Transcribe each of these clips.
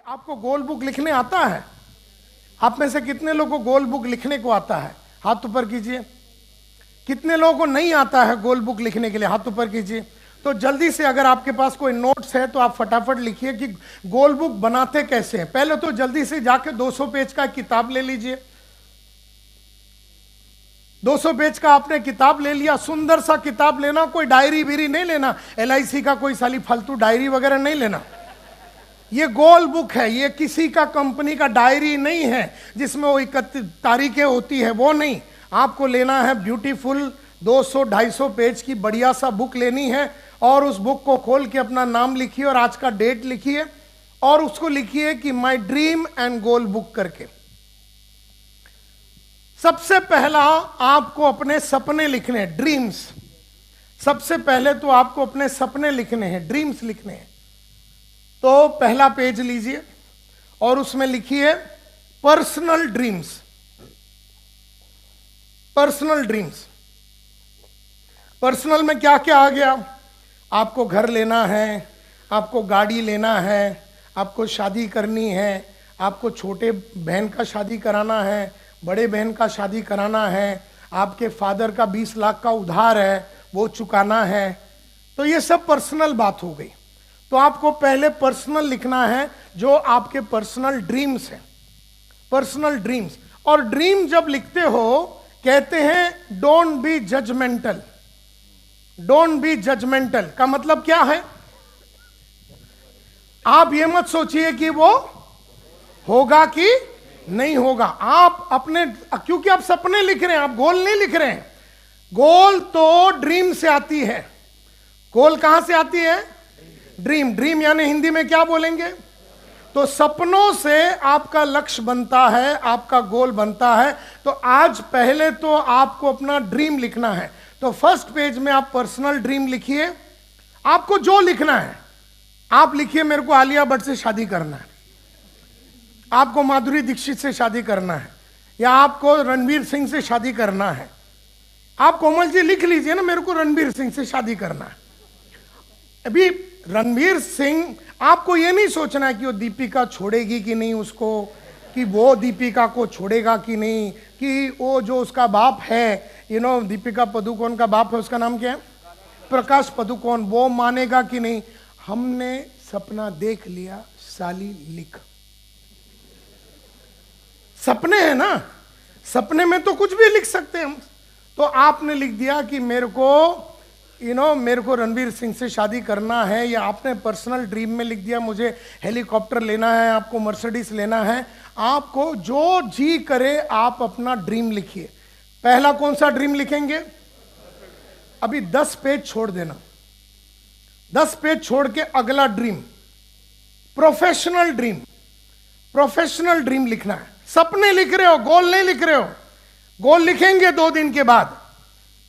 आपको गोल बुक लिखने आता है? आप में से कितने लोगों को गोल बुक लिखने को आता है? हाथ ऊपर कीजिए। कितने लोगों को नहीं आता है गोल बुक लिखने के लिए? हाथ ऊपर कीजिए। तो जल्दी से अगर आपके पास कोई नोट्स है तो आप फटाफट लिखिए कि गोल बुक बनाते कैसे हैं। पहले तो जल्दी से जाके 200 पेज का किताब ले लीजिए। 200 पेज का आपने किताब ले लिया, सुंदर सा किताब लेना, कोई डायरी बीरी नहीं लेना, LIC का कोई साली फालतू डायरी वगैरह नहीं लेना। ये गोल बुक है, ये किसी का कंपनी का डायरी नहीं है जिसमें वो 31 तारीखें होती है, वो नहीं। आपको लेना है ब्यूटीफुल 200-250 पेज की बढ़िया सा बुक लेनी है और उस बुक को खोल के अपना नाम लिखिए और आज का डेट लिखिए और उसको लिखिए कि my dream and goal book करके। सबसे पहला आपको अपने सपने लिखने हैं, ड्रीम्स। सबसे पहले तो आपको अपने सपने लिखने हैं, ड्रीम्स लिखने हैं। तो पहला पेज लीजिए और उसमें लिखिए personal dreams. Personal dreams, personal में क्या क्या आ गया? आपको घर लेना है, आपको गाड़ी लेना है, आपको शादी करनी है, आपको छोटे बहन का शादी कराना है, बड़े बहन का शादी कराना है, आपके फादर का 20 लाख का उधार है वो चुकाना है। तो ये सब पर्सनल बात हो गई। तो आपको पहले पर्सनल लिखना है जो आपके पर्सनल ड्रीम्स हैं, पर्सनल ड्रीम्स। और ड्रीम जब लिखते हो कहते हैं don't be judgemental. Don't be judgemental का मतलब क्या है? आप ये मत सोचिए कि वो होगा कि नहीं होगा। आप अपने, क्योंकि आप सपने लिख रहे हैं, आप गोल नहीं लिख रहे हैं। गोल तो ड्रीम से आती है। गोल कहां से आती है? ड्रीम। ड्रीम यानी हिंदी में क्या बोलेंगे? तो सपनों से आपका लक्ष्य बनता है, आपका गोल बनता है। तो आज पहले तो आपको अपना ड्रीम लिखना है। तो फर्स्ट पेज में आप पर्सनल ड्रीम लिखिए। आपको जो लिखना है आप लिखिए। मेरे को आलिया भट्ट से शादी करना है, आपको माधुरी दीक्षित से शादी करना है, या आपको रणवीर सिंह से शादी करना है। आप कोमल जी लिख लीजिए ना, मेरे को रणवीर सिंह से शादी करना है। अभी रणवीर सिंह, आपको ये नहीं सोचना है कि वो दीपिका छोड़ेगी कि नहीं उसको, कि वो दीपिका को छोड़ेगा कि नहीं, कि वो जो उसका बाप है, दीपिका पदुकोण का बाप है, उसका नाम क्या है? प्रकाश पदुकोण, वो मानेगा कि नहीं। हमने सपना देख लिया, साली लिख। सपने हैं ना, सपने में तो कुछ भी लिख सकते हैं हम। तो आपने लिख दिया कि मेरे को रणवीर सिंह से शादी करना है, या आपने पर्सनल ड्रीम में लिख दिया मुझे हेलीकॉप्टर लेना है, आपको मर्सिडीज लेना है। आपको जो जी करे आप अपना ड्रीम लिखिए। पहला कौन सा ड्रीम लिखेंगे? अभी 10 पेज छोड़ देना, 10 पेज छोड़ के अगला dream professional dream. Professional dream लिखना है। सपने लिख रहे हो, गोल नहीं लिख रहे हो। गोल लिखेंगे 2 दिन के बाद,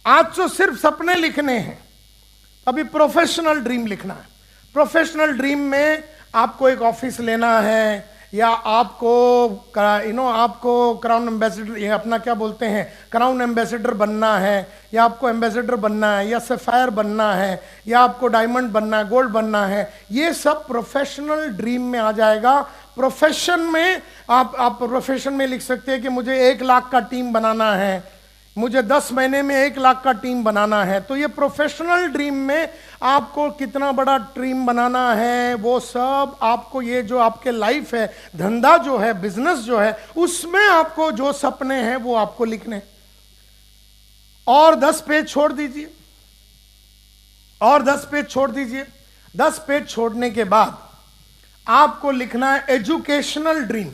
आज तो सिर्फ सपने लिखने हैं। अभी प्रोफेशनल ड्रीम लिखना है। प्रोफेशनल ड्रीम में आपको एक ऑफिस लेना है, या आपको आपको क्राउन एम्बेसडर, ये अपना क्या बोलते हैं, क्राउन एम्बेसडर बनना है, या आपको एम्बेसडर बनना है, या सफायर बनना है, या आपको डायमंड बनना है, गोल्ड बनना है। ये सब प्रोफेशनल ड्रीम में आ जाएगा। प्रोफेशन में आप प्रोफेशन में लिख सकते हैं कि मुझे 1 लाख का टीम बनाना है, मुझे 10 महीने में 1 लाख का टीम बनाना है। तो ये प्रोफेशनल ड्रीम में आपको कितना बड़ा टीम बनाना है, वो सब आपको, ये जो आपके लाइफ है, धंधा जो है, बिजनेस जो है, उसमें आपको जो सपने हैं वो आपको लिखने। और 10 पेज छोड़ दीजिए, और 10 पेज छोड़ दीजिए। 10 पेज छोड़ने के बाद आपको लिखना है एजुकेशनल ड्रीम।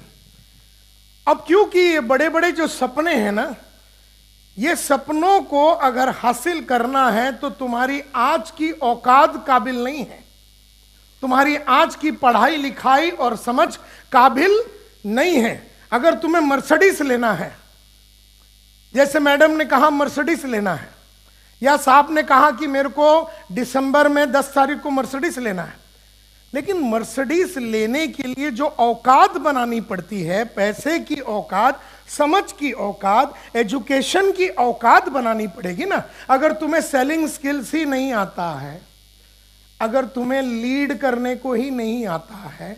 अब क्योंकि ये बड़े बड़े जो सपने हैं ना, ये सपनों को अगर हासिल करना है तो तुम्हारी आज की औकात काबिल नहीं है, तुम्हारी आज की पढ़ाई लिखाई और समझ काबिल नहीं है। अगर तुम्हें मर्सिडीज लेना है, जैसे मैडम ने कहा मर्सिडीज लेना है, या साहब ने कहा कि मेरे को दिसंबर में 10 तारीख को मर्सिडीज लेना है, लेकिन मर्सिडीज लेने के लिए जो औकात बनानी पड़ती है, पैसे की औकात, समझ की औकात, एजुकेशन की औकात बनानी पड़ेगी ना। अगर तुम्हें सेलिंग स्किल्स ही नहीं आता है, अगर तुम्हें लीड करने को ही नहीं आता है,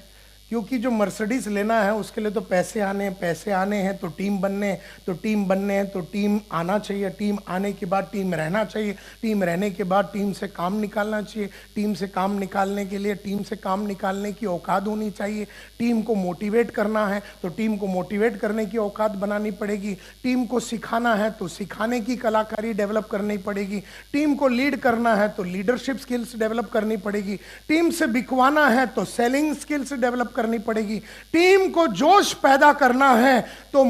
क्योंकि जो मर्सिडीज लेना है उसके लिए तो पैसे आने हैं, पैसे आने हैं तो टीम बनने हैं, तो टीम बनने हैं तो टीम आना चाहिए, टीम आने के बाद टीम रहना चाहिए, टीम रहने के बाद टीम से काम निकालना चाहिए, टीम से काम निकालने के लिए टीम से काम निकालने की औकात होनी चाहिए, टीम को मोटिवेट करना है तो टीम को मोटिवेट करने की औकात बनानी पड़ेगी, टीम को सिखाना है तो सिखाने की कलाकारी डेवलप करनी पड़ेगी, टीम को लीड करना है तो लीडरशिप स्किल्स डेवलप करनी पड़ेगी, टीम से बिकवाना है तो सेलिंग स्किल्स डेवलप करनी पड़ेगी, टीम को जोश पैदा करना है तो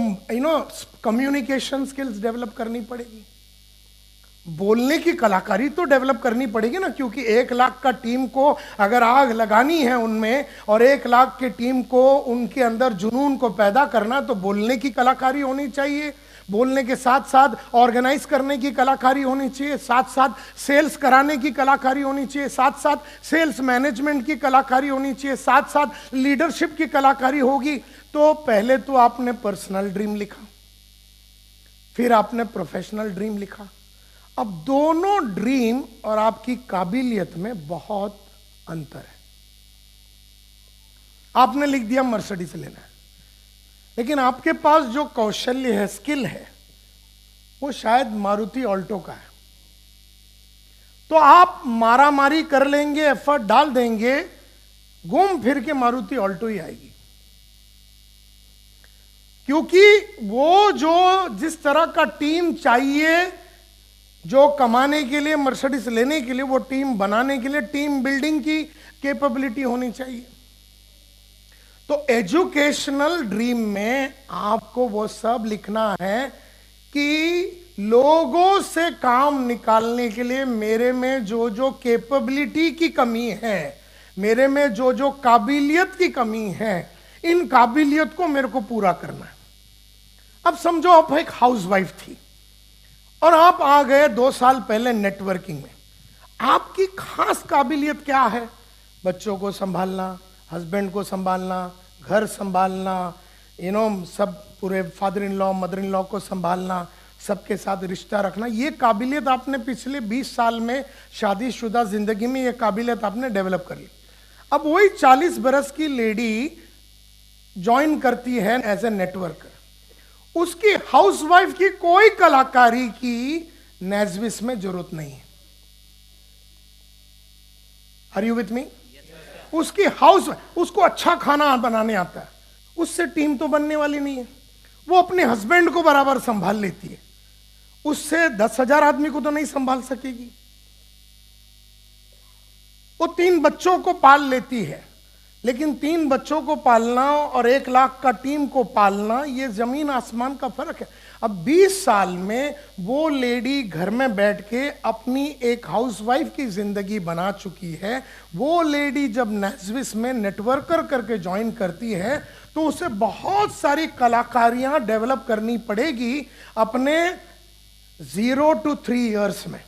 कम्युनिकेशन स्किल्स डेवलप करनी पड़ेगी, बोलने की कलाकारी तो डेवलप करनी पड़ेगी ना, क्योंकि 1 लाख का टीम को अगर आग लगानी है उनमें और 1 लाख के टीम को उनके अंदर जुनून को पैदा करना तो बोलने की कलाकारी होनी चाहिए, बोलने के साथ साथ ऑर्गेनाइज करने की कलाकारी होनी चाहिए, साथ साथ सेल्स कराने की कलाकारी होनी चाहिए, साथ साथ सेल्स मैनेजमेंट की कलाकारी होनी चाहिए, साथ साथ लीडरशिप की कलाकारी होगी। तो पहले तो आपने पर्सनल ड्रीम लिखा, फिर आपने प्रोफेशनल ड्रीम लिखा। अब दोनों ड्रीम और आपकी काबिलियत में बहुत अंतर है। आपने लिख दिया मर्सिडीज लेना है, लेकिन आपके पास जो कौशल्य है, स्किल है, वो शायद मारुति ऑल्टो का है। तो आप मारामारी कर लेंगे, एफर्ट डाल देंगे, घूम फिर के मारुति ऑल्टो ही आएगी, क्योंकि वो जो जिस तरह का टीम चाहिए जो कमाने के लिए, मर्सिडीज लेने के लिए, वो टीम बनाने के लिए टीम बिल्डिंग की कैपेबिलिटी होनी चाहिए। तो एजुकेशनल ड्रीम में आपको वो सब लिखना है कि लोगों से काम निकालने के लिए मेरे में जो जो कैपेबिलिटी की कमी है, मेरे में जो जो काबिलियत की कमी है, इन काबिलियत को मेरे को पूरा करना है। अब समझो आप एक हाउसवाइफ थी और आप आ गए 2 साल पहले नेटवर्किंग में। आपकी खास काबिलियत क्या है? बच्चों को संभालना, हस्बैंड को संभालना, घर संभालना, सब पूरे father in law mother in law को संभालना, सबके साथ रिश्ता रखना। ये काबिलियत आपने पिछले 20 साल में शादीशुदा जिंदगी में ये काबिलियत आपने डेवलप कर ली। अब वही 40 बरस की लेडी ज्वाइन करती है एज ए नेटवर्कर, उसकी हाउसवाइफ की कोई कलाकारी की नेजविस में जरूरत नहीं है। Are you with me? उसकी हाउस, उसको अच्छा खाना बनाने आता है, उससे टीम तो बनने वाली नहीं है। वो अपने हस्बैंड को बराबर संभाल लेती है, उससे 10,000 आदमी को तो नहीं संभाल सकेगी। वो 3 बच्चों को पाल लेती है, लेकिन 3 बच्चों को पालना और 1 लाख का टीम को पालना, ये जमीन आसमान का फर्क है। अब 20 साल में वो लेडी घर में बैठ के अपनी एक हाउसवाइफ की जिंदगी बना चुकी है। वो लेडी जब नेजविस में नेटवर्कर करके ज्वाइन करती है तो उसे बहुत सारी कलाकारियां डेवलप करनी पड़ेगी अपने 0 to 3 इयर्स में।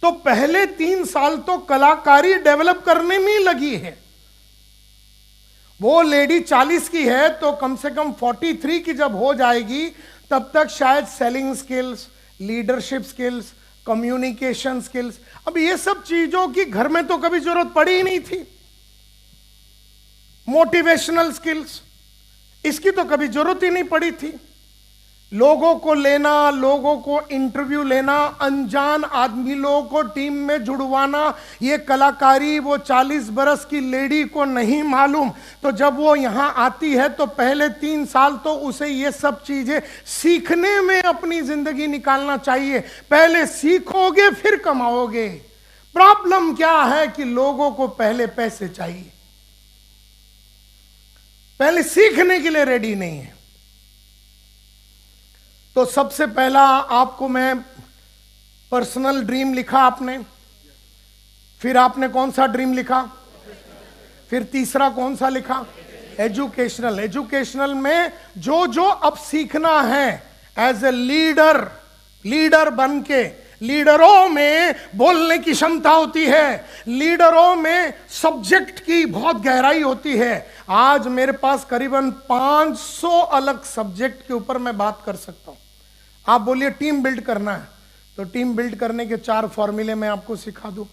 तो पहले 3 साल तो कलाकारी डेवलप करने में ही लगी है। वो लेडी 40 की है तो कम से कम 43 की जब हो जाएगी तब तक शायद selling skills, leadership skills, communication skills, अब ये सब चीजों की घर में तो कभी जरूरत पड़ी ही नहीं थी। मोटिवेशनल स्किल्स, इसकी तो कभी जरूरत ही नहीं पड़ी थी। लोगों को लेना, लोगों को इंटरव्यू लेना, अनजान आदमी लोगों को टीम में जुड़वाना, ये कलाकारी वो 40 बरस की लेडी को नहीं मालूम। तो जब वो यहां आती है तो पहले 3 साल तो उसे ये सब चीजें सीखने में अपनी जिंदगी निकालना चाहिए। पहले सीखोगे फिर कमाओगे। प्रॉब्लम क्या है कि लोगों को पहले पैसे चाहिए, पहले सीखने के लिए रेडी नहीं है। तो सबसे पहला आपको मैं पर्सनल ड्रीम लिखा आपने, फिर आपने कौन सा ड्रीम लिखा, फिर तीसरा कौन सा लिखा, एजुकेशनल। एजुकेशनल में जो जो अब सीखना है एज ए लीडर बन के। लीडरों में बोलने की क्षमता होती है, लीडरों में सब्जेक्ट की बहुत गहराई होती है। आज मेरे पास करीबन 500 अलग सब्जेक्ट के ऊपर मैं बात कर सकता हूं। आप बोलिए टीम बिल्ड करना है तो टीम बिल्ड करने के 4 फॉर्मूले मैं आपको सिखा दूं।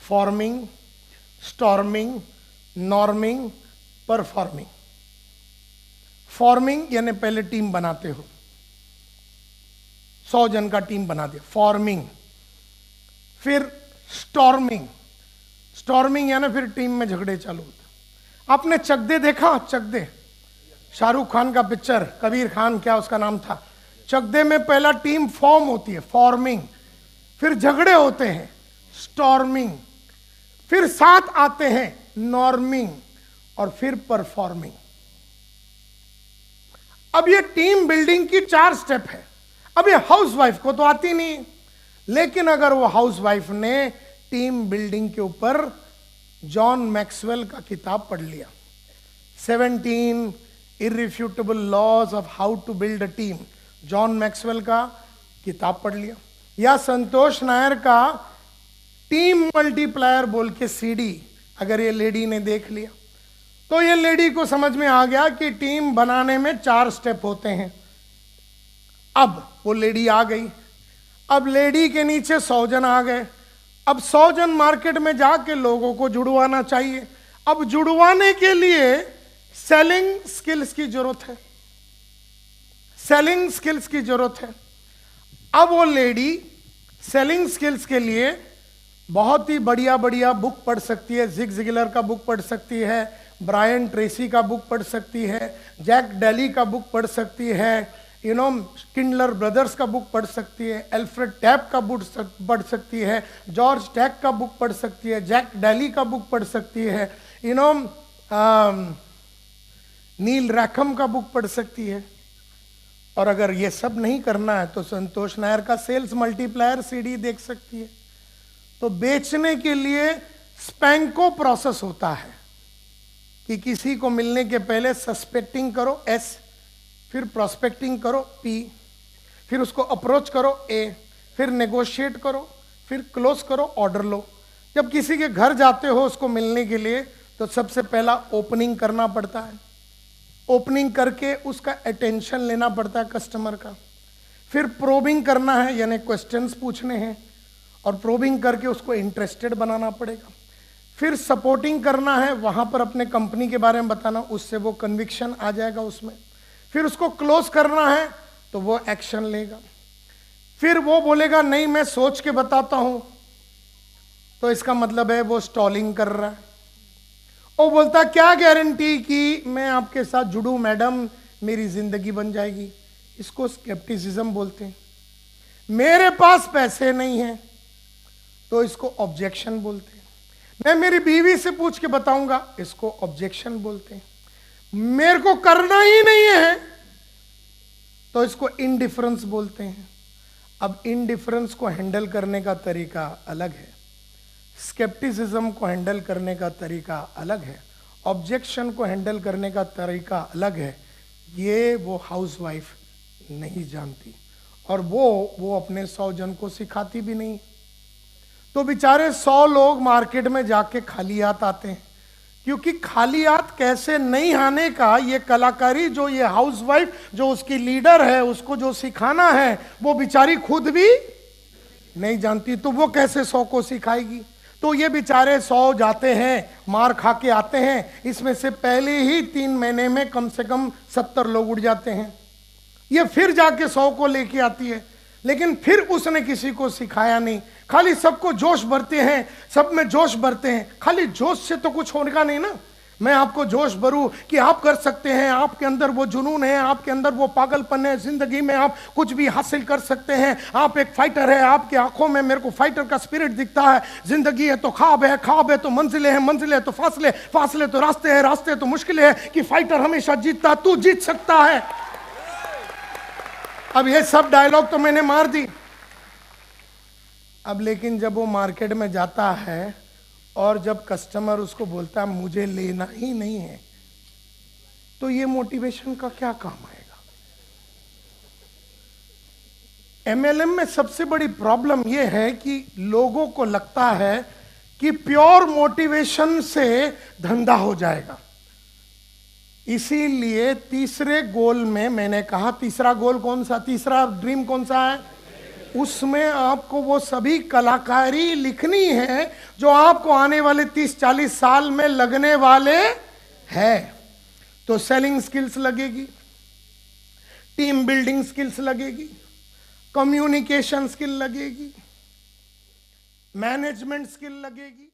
Forming, storming, norming, performing. Forming यानी पहले टीम बनाते हो, 100 जन का टीम बना दिया, फॉर्मिंग। फिर स्टॉर्मिंग, स्टॉर्मिंग यानी फिर टीम में झगड़े चालू होते। आपने चक दे देखा? चक दे, शाहरुख खान का पिक्चर, कबीर खान क्या उसका नाम था, चक दे में पहला टीम फॉर्म होती है, फॉर्मिंग, फिर झगड़े होते हैं, स्टॉर्मिंग, फिर साथ आते हैं, नॉर्मिंग, और फिर परफॉर्मिंग। अब ये टीम बिल्डिंग की 4 स्टेप है। अब ये हाउसवाइफ को तो आती नहीं, लेकिन अगर वो हाउसवाइफ ने टीम बिल्डिंग के ऊपर जॉन मैक्सवेल का किताब पढ़ लिया, 17 irrefutable laws of how to build a team, John Maxwell का किताब पढ़ लिया, या संतोष नायर का टीम मल्टीप्लायर बोल के सीडी अगर ये लेडी ने देख लिया, तो ये लेडी को समझ में आ गया कि टीम बनाने में 4 स्टेप होते हैं। अब वो लेडी आ गई, अब लेडी के नीचे 100 जन आ गए। अब 100 जन मार्केट में जाके लोगों को जुड़वाना चाहिए। अब जुड़वाने के लिए सेलिंग स्किल्स की जरूरत है, सेलिंग स्किल्स की जरूरत है। अब वो लेडी सेलिंग स्किल्स के लिए बहुत ही बढ़िया बढ़िया बुक पढ़ सकती है, जिग जिगलर का बुक पढ़ सकती है, ब्रायन ट्रेसी का बुक पढ़ सकती है, जैक डेली का बुक पढ़ सकती है, किंडलर ब्रदर्स का बुक पढ़ सकती है, एल्फ्रेड टैप का बुक पढ़ सकती है, जॉर्ज टैक का बुक पढ़ सकती है, जैक डेली का बुक पढ़ सकती है, नील रैखम का बुक पढ़ सकती है। और अगर ये सब नहीं करना है तो संतोष नायर का सेल्स मल्टीप्लायर सीडी देख सकती है। तो बेचने के लिए स्पैंको प्रोसेस होता है कि किसी को मिलने के पहले सस्पेक्टिंग करो, एस, फिर प्रोस्पेक्टिंग करो, पी, फिर उसको अप्रोच करो, ए, फिर नेगोशिएट करो, फिर क्लोज करो, ऑर्डर लो। जब किसी के घर जाते हो उसको मिलने के लिए तो सबसे पहला ओपनिंग करना पड़ता है, ओपनिंग करके उसका अटेंशन लेना पड़ता है कस्टमर का, फिर प्रोबिंग करना है यानी क्वेश्चंस पूछने हैं, और प्रोबिंग करके उसको इंटरेस्टेड बनाना पड़ेगा, फिर सपोर्टिंग करना है, वहां पर अपने कंपनी के बारे में बताना, उससे वो कन्विक्शन आ जाएगा उसमें, फिर उसको क्लोज करना है तो वो एक्शन लेगा, फिर वो बोलेगा नहीं मैं सोच के बताता हूं, तो इसका मतलब है वो स्टॉलिंग कर रहा है। वो बोलता क्या गारंटी कि मैं आपके साथ जुड़ूं मैडम, मेरी जिंदगी बन जाएगी, इसको स्केप्टिसिज्म बोलते हैं। मेरे पास पैसे नहीं हैं तो इसको ऑब्जेक्शन बोलते हैं। मैं मेरी बीवी से पूछ के बताऊंगा, इसको ऑब्जेक्शन बोलते हैं। मेरे को करना ही नहीं है तो इसको इनडिफरेंस बोलते हैं। अब इनडिफरेंस को हैंडल करने का तरीका अलग है, स्केप्टिसिज्म को हैंडल करने का तरीका अलग है, ऑब्जेक्शन को हैंडल करने का तरीका अलग है। ये वो हाउसवाइफ नहीं जानती, और वो अपने 100 जन को सिखाती भी नहीं। तो बेचारे 100 लोग मार्केट में जाके खाली हाथ आते हैं, क्योंकि खाली हाथ कैसे नहीं आने का ये कलाकारी जो ये हाउसवाइफ जो उसकी लीडर है उसको जो सिखाना है वो बेचारी खुद भी नहीं जानती, तो वो कैसे 100 को सिखाएगी। तो ये बेचारे 100 जाते हैं, मार खा के आते हैं, इसमें से पहले ही 3 महीने में कम से कम 70 लोग उड़ जाते हैं। ये फिर जाके 100 को लेके आती है, लेकिन फिर उसने किसी को सिखाया नहीं, खाली सबको जोश भरते हैं, सब में जोश भरते हैं। खाली जोश से तो कुछ होगा नहीं ना। मैं आपको जोश भरूं कि आप कर सकते हैं, आपके अंदर वो जुनून है, आपके अंदर वो पागलपन है, जिंदगी में आप कुछ भी हासिल कर सकते हैं, आप एक फाइटर है, आपकी आंखों में मेरे को फाइटर का स्पिरिट दिखता है। जिंदगी है तो ख्वाब है, ख्वाब है तो मंजिलें हैं, मंजिलें तो फासले, फासले तो रास्ते हैं, रास्ते तो मुश्किलें हैं, कि फाइटर हमेशा जीतता है, तू जीत सकता है। अब ये सब डायलॉग तो मैंने मार दी। अब लेकिन जब वो मार्केट में जाता है और जब कस्टमर उसको बोलता है मुझे लेना ही नहीं है, तो ये मोटिवेशन का क्या काम आएगा। एमएलएम में सबसे बड़ी प्रॉब्लम ये है कि लोगों को लगता है कि प्योर मोटिवेशन से धंधा हो जाएगा। इसीलिए तीसरे गोल में मैंने कहा, तीसरा गोल कौन सा, तीसरा ड्रीम कौन सा है, उसमें आपको वो सभी कलाकारी लिखनी है जो आपको आने वाले 30-40 साल में लगने वाले हैं। तो सेलिंग स्किल्स लगेगी, टीम बिल्डिंग स्किल्स लगेगी, कम्युनिकेशन स्किल लगेगी, मैनेजमेंट स्किल लगेगी।